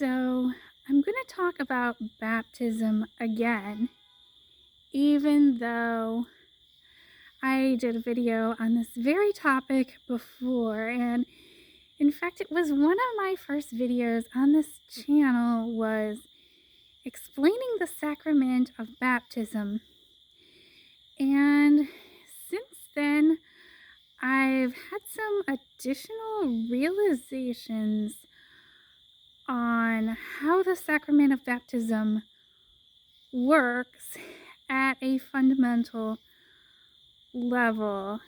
So, I'm going to talk about baptism again, even though I did a video on this very topic before. And in fact, it was one of my first videos on this channel was explaining the sacrament of baptism. And since then, I've had some additional realizations on how the sacrament of baptism works at a fundamental level.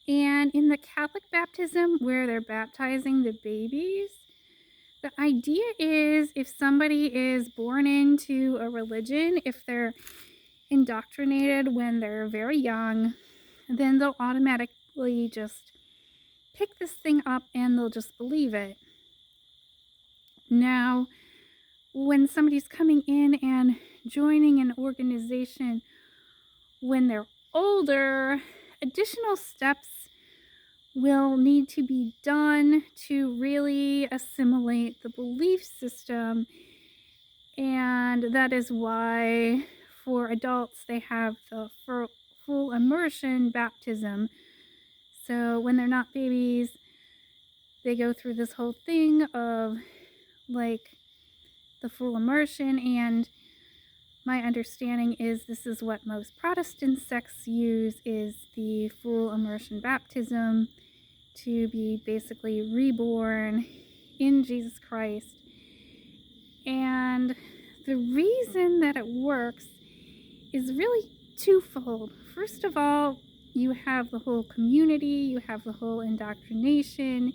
And in the Catholic baptism, where they're baptizing the babies, the idea is if somebody is born into a religion, if they're indoctrinated when they're very young, then they'll automatically just pick this thing up and they'll just believe it. Now, when somebody's coming in and joining an organization when they're older, additional steps will need to be done to really assimilate the belief system. And that is why for adults they have the full immersion baptism. So when they're not babies, they go through this whole thing of like the full immersion, and my understanding is this is what most Protestant sects use, is the full immersion baptism, to be basically reborn in Jesus Christ. And the reason that it works is really twofold. First of all, you have the whole community, you have the whole indoctrination,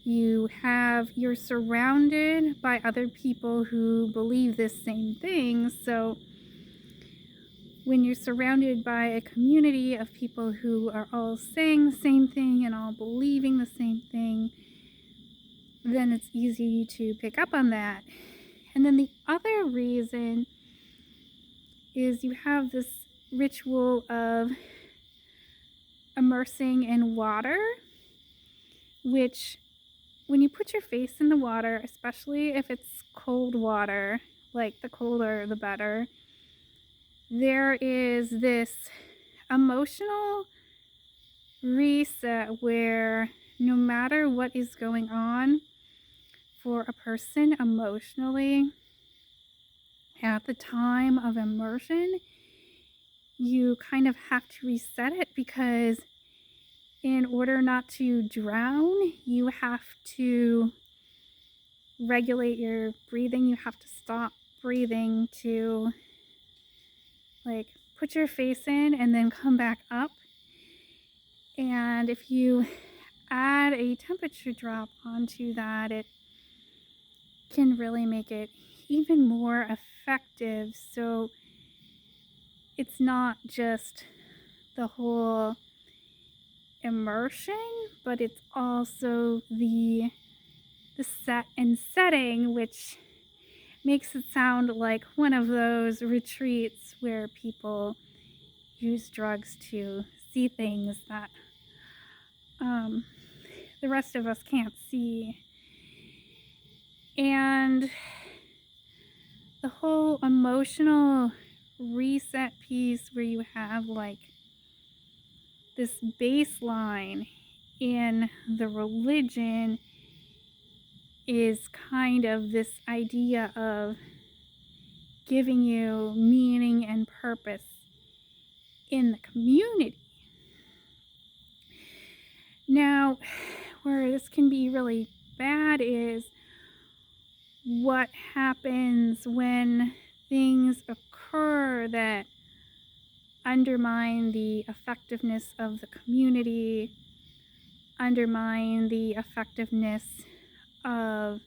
you're surrounded by other people who believe this same thing. So when you're surrounded by a community of people who are all saying the same thing and all believing the same thing, then it's easy to pick up on that. And then the other reason is you have this ritual of immersing in water, which when you put your face in the water, especially if it's cold water, like the colder the better, there is this emotional reset where no matter what is going on for a person emotionally at the time of immersion, you kind of have to reset it, because in order not to drown, you have to regulate your breathing. You have to stop breathing to like put your face in and then come back up. And if you add a temperature drop onto that, it can really make it even more effective. So it's not just the whole immersion, but it's also the set and setting, which makes it sound like one of those retreats where people use drugs to see things that the rest of us can't see. And the whole emotional reset piece where you have like this baseline in the religion is kind of this idea of giving you meaning and purpose in the community. Now, where this can be really bad is what happens when things occur that undermine the effectiveness of the community, undermine the effectiveness of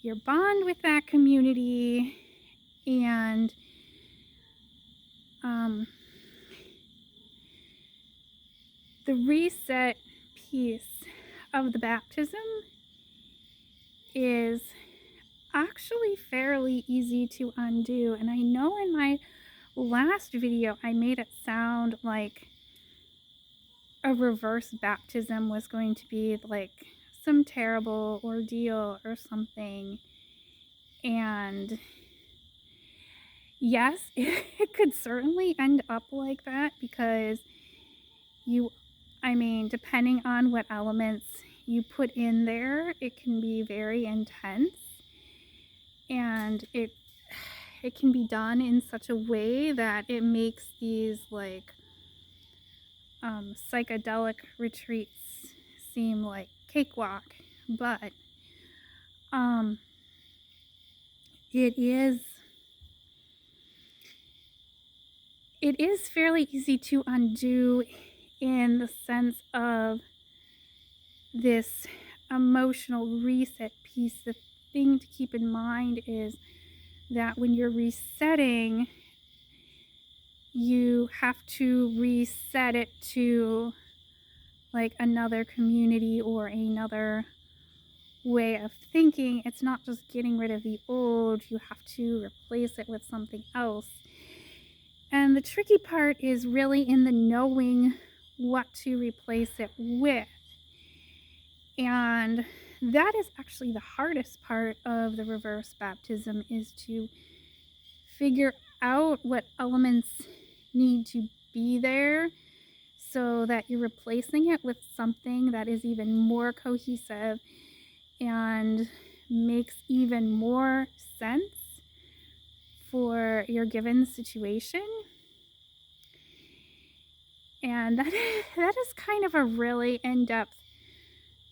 your bond with that community, and the reset piece of the baptism is actually fairly easy to undo. And I know in my last video I made it sound like a reverse baptism was going to be like some terrible ordeal or something. And yes, it could certainly end up like that because I mean, depending on what elements you put in there, it can be very intense, and it can be done in such a way that it makes these like psychedelic retreats seem like cakewalk, but um, it is fairly easy to undo in the sense of this emotional reset piece. The thing to keep in mind is that when you're resetting, you have to reset it to like another community or another way of thinking. It's not just getting rid of the old, you have to replace it with something else. And the tricky part is really in the knowing what to replace it with. And that is actually the hardest part of the reverse baptism, is to figure out what elements need to be there so that you're replacing it with something that is even more cohesive and makes even more sense for your given situation. And that is kind of a really in-depth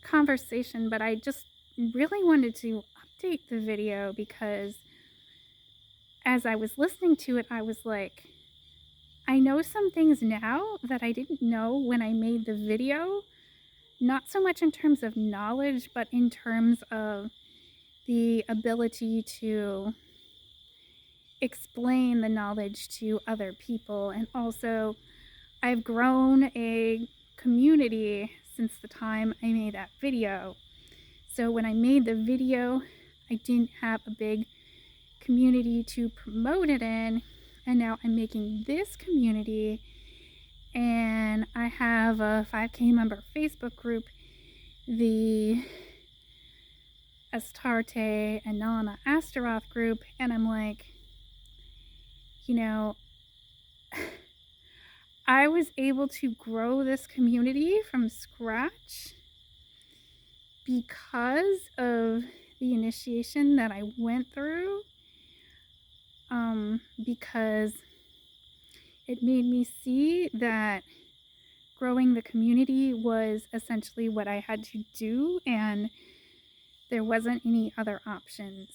conversation, but I just really wanted to update the video because as I was listening to it, I was like, I know some things now that I didn't know when I made the video, not so much in terms of knowledge, but in terms of the ability to explain the knowledge to other people. And also, I've grown a community since the time I made that video. So when I made the video, I didn't have a big community to promote it in, and now I'm making this community, and I have a 5K member Facebook group, the Astarte Anana Astaroth group, and I'm like, you know, I was able to grow this community from scratch because of the initiation that I went through, because it made me see that growing the community was essentially what I had to do, and there wasn't any other options.